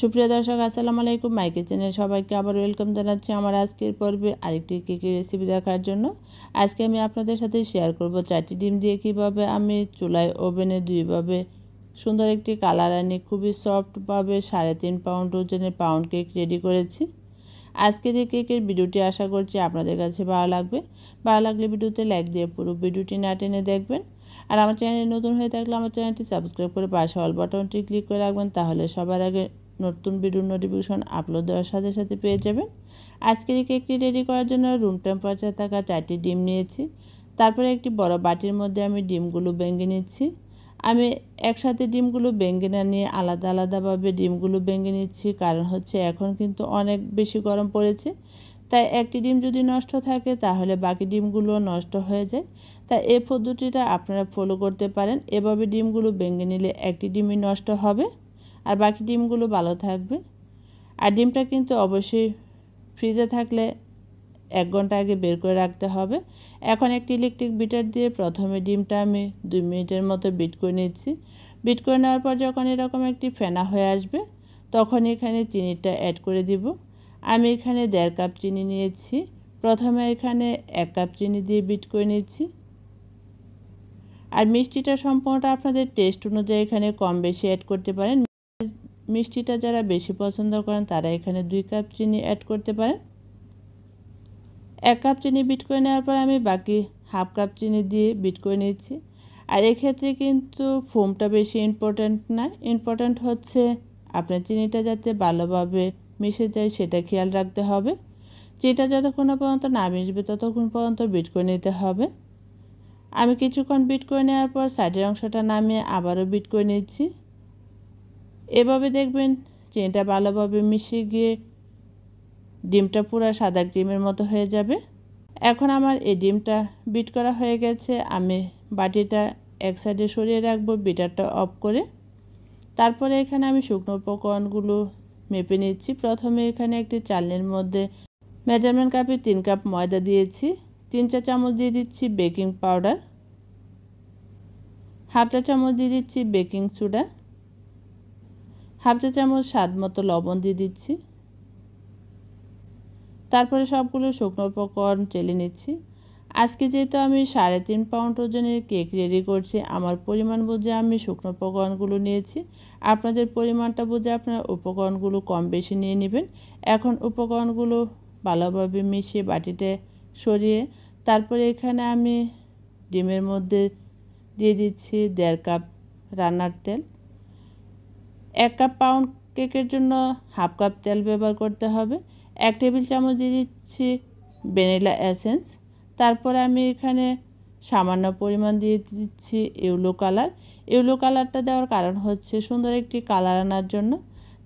সুপ্রিয় দর্শক আসসালামু আলাইকুম। মাই কিচেনে সবাইকে আবার ওয়েলকাম জানাচ্ছি আমার আজকের পর্বে আরেকটি কেকের রেসিপি দেখার জন্য। আজকে আমি আপনাদের সাথে শেয়ার করব 4টি ডিম দিয়ে কিভাবে আমি চুলায় ওভেনে দুইভাবে সুন্দর একটি কালার আনি খুবই সফটভাবে 3.5 পাউন্ড ওজনের পাউন্ড কেক রেডি করেছি। আজকের এই কেকের ভিডিওটি আশা করছি আপনাদের কাছে ভালো লাগবে। ভালো লাগলে ভিডিওতে লাইক দিয়ে পুরো ভিডিওটি না টেনে দেখবেন। আর আমার চ্যানেলে নতুন হয়ে থাকলে আমার চ্যানেলটি সাবস্ক্রাইব করে পাশে অল বাটনটি ক্লিক করে রাখবেন, তাহলে সবার আগে নতুন ভিডিও নোটিফিকেশন আপলোড দেওয়ার সাথে সাথে পেয়ে যাবেন। আজকের এই কেকটি রেডি করার জন্য রুম টেম্পারেচার থাকা 4টি ডিম নিয়েছি। তারপরে একটি বড় বাটির মধ্যে আমি ডিমগুলো ভেঙে নিচ্ছি। আমি একসাথে ডিমগুলো ভেঙে না নিয়ে আলাদা আলাদাভাবে ডিমগুলো ভেঙে নিচ্ছি, কারণ হচ্ছে এখন কিন্তু অনেক বেশি গরম পড়েছে। তাই একটি ডিম যদি নষ্ট থাকে তাহলে বাকি ডিমগুলো নষ্ট হয়ে যায়। তাই এই পদ্ধতিটা আপনারা ফলো করতে পারেন। এভাবে ডিমগুলো ভেঙে নিলে একটি ডিমই নষ্ট হবে আর বাকি ডিমগুলো ভালো থাকবে। আর ডিমটা কিন্তু অবশ্যই ফ্রিজে থাকলে 1 ঘন্টা আগে বের করে রাখতে হবে। এখন একটি ইলেকট্রিক বিটার দিয়ে প্রথমে ডিমটা আমি 2 মিনিটের মতো বিট করে নিচ্ছি। বিট করে নেওয়ার পর যখন এরকম একটি ফেনা হয়ে আসবে তখন এখানে চিনিটা অ্যাড করে দিব। আমি এখানে 1.5 কাপ চিনি নিয়েছি। প্রথমে এখানে 1 কাপ চিনি দিয়ে বিট করে নিচ্ছি। আর মিষ্টিটা সম্পূর্ণটা আপনাদের টেস্ট অনুযায়ী এখানে কম বেশি অ্যাড করতে পারেন। মিষ্টিটা যারা বেশি পছন্দ করেন তারা এখানে 2 কাপ চিনি অ্যাড করতে পারেন। 1 কাপ চিনি বিট করে নেওয়ার পর আমি বাকি হাফ কাপ চিনি দিয়ে বিট করে নিচ্ছি। আর এক্ষেত্রে কিন্তু ফোমটা বেশি ইম্পর্ট্যান্ট না, ইম্পর্ট্যান্ট হচ্ছে আপনার চিনিটা যাতে ভালোভাবে মিশে যায় সেটা খেয়াল রাখতে হবে। চিনিটা যতক্ষণ পর্যন্ত না মিশবে ততক্ষণ পর্যন্ত বিট করে নিতে হবে। আমি কিছুক্ষণ বিট করে নেওয়ার পর সাইডের অংশটা নামিয়ে আবারও বিট করে নিচ্ছি। এভাবে দেখবেন চিনিটা ভালোভাবে মিশে গিয়ে ডিমটা পুরো সাদা ক্রিমের মতো হয়ে যাবে। এখন আমার এই ডিমটা বিট করা হয়ে গেছে। আমি বাটিটা এক সাইডে সরিয়ে রাখবো বিটারটা অফ করে। তারপরে এখানে আমি শুকনো উপকরণগুলো মেপে নিচ্ছি। প্রথমে এখানে একটি চালনির মধ্যে মেজারমেন্ট কাপে 3 কাপ ময়দা দিয়েছি। 3 চা চামচ দিয়ে দিচ্ছি বেকিং পাউডার, হাফ চা চামচ দিয়ে দিচ্ছি বেকিং সোডা, হাফ চা চামচ স্বাদ মতো লবণ দিয়ে দিচ্ছি। তারপরে সবগুলো শুকনো উপকরণ চেলে নিচ্ছি। আজকে যেহেতু আমি 3.5 পাউন্ড ওজনের কেক রেডি করছি, আমার পরিমাণ বুঝে আমি শুকনো উপকরণগুলো নিয়েছি। আপনাদের পরিমাণটা বুঝে আপনারা উপকরণগুলো কম বেশি নিয়ে নেবেন। এখন উপকরণগুলো ভালোভাবে মিশিয়ে বাটিতে সরিয়ে তারপরে এখানে আমি ডিমের মধ্যে দিয়ে দিচ্ছি 1.5 কাপ রান্নার তেল। 1 কাপ পাউন্ড কেকের জন্য হাফ কাপ তেল ব্যবহার করতে হবে। 1 টেবিল চামচ দিয়ে দিচ্ছি ভ্যানিলা এসেন্স। তারপরে আমি এখানে সামান্য পরিমাণ দিয়ে দিচ্ছি ইয়েলো কালার। ইয়েলো কালারটা দেওয়ার কারণ হচ্ছে সুন্দর একটি কালার আনার জন্য।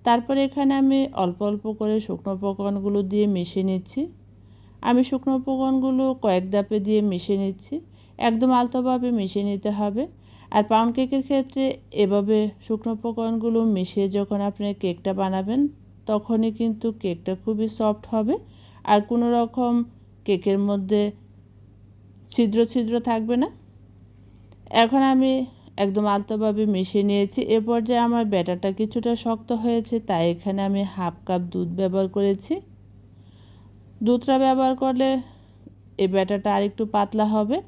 তারপরে এখানে আমি অল্প অল্প করে শুকনো উপকরণগুলো দিয়ে মিশিয়ে নিচ্ছি। আমি শুকনো উপকরণগুলো কয়েক ধাপে দিয়ে মিশিয়ে নিচ্ছি। একদম আলতোভাবে মিশিয়ে নিতে হবে। আর পাউন্ড কেকের ক্ষেত্রে এভাবে শুকনো উপকরণগুলো মিশিয়ে যখন আপনি কেকটা বানাবেন তখনই কিন্তু কেকটা খুবই সফট হবে আর কোনো রকম কেকের মধ্যে ছিদ্র ছিদ্র থাকবে না। এখন আমি একদম আলতোভাবে মিশিয়ে নিয়েছি। এ পর্যায়ে আমার ব্যাটারটা কিছুটা শক্ত হয়েছে, তাই এখানে আমি হাফ কাপ দুধ ব্যবহার করেছি। দুধটা ব্যবহার করলে এই ব্যাটারটা আরেকটু পাতলা হবে।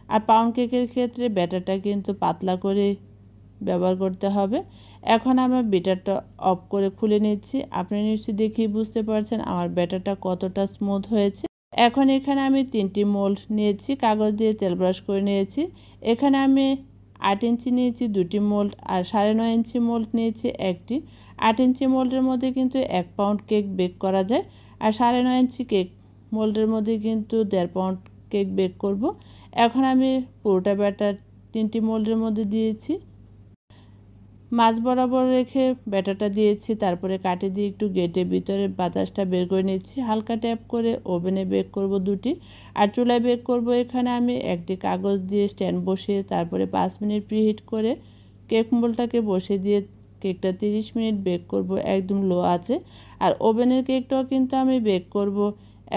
আর পাউন্ড কেকের ক্ষেত্রে ব্যাটারটা কিন্তু পাতলা করে ব্যবহার করতে হবে। এখন আমার বিটারটা অফ করে খুলে নিচ্ছি। আপনি নিশ্চয়ই দেখেই বুঝতে পারছেন আমার ব্যাটারটা কতটা স্মুথ হয়েছে। এখন এখানে আমি 3টি মোল্ড নিয়েছি, কাগজ দিয়ে তেল ব্রাশ করে নিয়েছি। এখানে আমি 8 ইঞ্চি নিয়েছি 2টি মোল্ড আর 9.5 ইঞ্চি মোল্ড নিয়েছি একটি। 8 ইঞ্চি মোল্ডের মধ্যে কিন্তু 1 পাউন্ড কেক বেক করা যায় আর 9.5 ইঞ্চি কেক মোল্ডের মধ্যে কিন্তু 1.5 পাউন্ড কেক বেক করব। এখন আমি পুরোটা ব্যাটার 3টি মোল্ডের মধ্যে দিয়েছি। মাছ বরাবর রেখে ব্যাটারটা দিয়েছি। তারপরে কাঠি দিয়ে একটু গেটে ভিতরে বাতাসটা বের করে নিচ্ছি। হালকা ট্যাপ করে ওভেনে বেক করব 2টি। আর চুলায় বেক করব এখানে আমি একটি কাগজ দিয়ে স্ট্যান্ড বসিয়ে তারপরে 5 মিনিট প্রিহিট করে কেক মোল্ডটাকে বসিয়ে দিয়ে কেকটা 30 মিনিট বেক করব একদম লো আছে। আর ওভেনের কেকটাও কিন্তু আমি বেক করব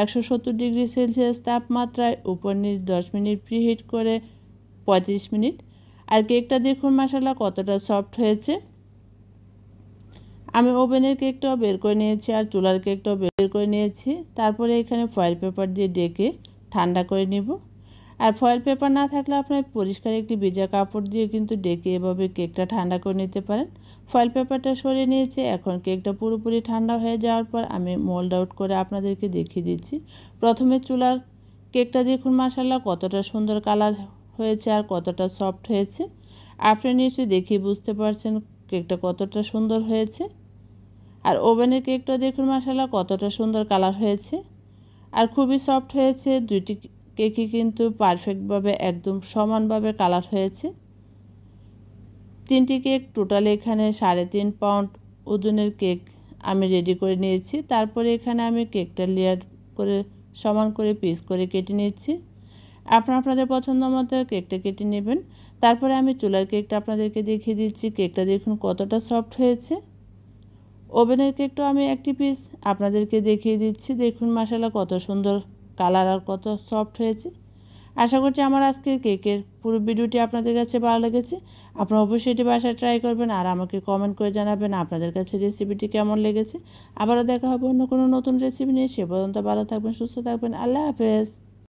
170 ডিগ্রি সেলসিয়াস তাপমাত্রায় উপর নিচ 10 মিনিট প্রিহিট করে 35 মিনিট। আর কেকটা দেখুন মাশাআল্লাহ কতটা সফট হয়েছে। আমি ওভেনের কেকটাও বের করে নিয়েছি আর চুলার কেকটাও বের করে নিয়েছি। তারপরে এখানে ফয়েল পেপার দিয়ে ডেকে ঠান্ডা করে নিব। আর ফয়েল পেপার না থাকলে আপনার পরিষ্কার একটি ভেজা কাপড় দিয়ে কিন্তু ডেকে এভাবে কেকটা ঠান্ডা করে নিতে পারেন। ফয়েল পেপারটা সরিয়ে নিয়েছি। এখন কেকটা পুরোপুরি ঠান্ডা হয়ে যাওয়ার পর আমি মোল্ড আউট করে আপনাদেরকে দেখিয়ে দিচ্ছি। প্রথমে চুলার কেকটা দেখুন মাশাআল্লাহ কতটা সুন্দর কালার হয়েছে আর কতটা সফট হয়েছে। আপনি নিশ্চয়ই দেখেই বুঝতে পারছেন কেকটা কতটা সুন্দর হয়েছে। আর ওভেনের কেকটা দেখুন মাশাআল্লাহ কতটা সুন্দর কালার হয়েছে আর খুবই সফট হয়েছে। দুইটি কেকই কিন্তু পারফেক্টভাবে একদম সমানভাবে কালার হয়েছে। তিনটি কেক টোটাল এখানে 3.5 পাউন্ড ওজনের কেক আমি রেডি করে নিয়েছি। তারপরে এখানে আমি কেকটা লেয়ার করে সমান করে পিস করে কেটে নিচ্ছি। আপনাদের পছন্দ মতো কেকটা কেটে নেবেন। তারপরে আমি চুলার কেকটা আপনাদেরকে দেখিয়ে দিচ্ছি। কেকটা দেখুন কতটা সফট হয়েছে। ওভেনের কেকটাও আমি একটি পিস আপনাদেরকে দেখিয়ে দিচ্ছি। দেখুন মাশাআল্লাহ কত সুন্দর কালার আর কত সফট হয়েছে। আশা করছি আমার আজকের কেকের পুরো ভিডিওটি আপনাদের কাছে ভালো লেগেছে। আপনারা অবশ্যই এটি বাসায় ট্রাই করবেন আর আমাকে কমেন্ট করে জানাবেন আপনাদের কাছে রেসিপিটি কেমন লেগেছে। আবারও দেখা হবে অন্য কোনো নতুন রেসিপি নিয়ে। সে পর্যন্ত ভালো থাকবেন, সুস্থ থাকবেন। আল্লাহ হাফেজ।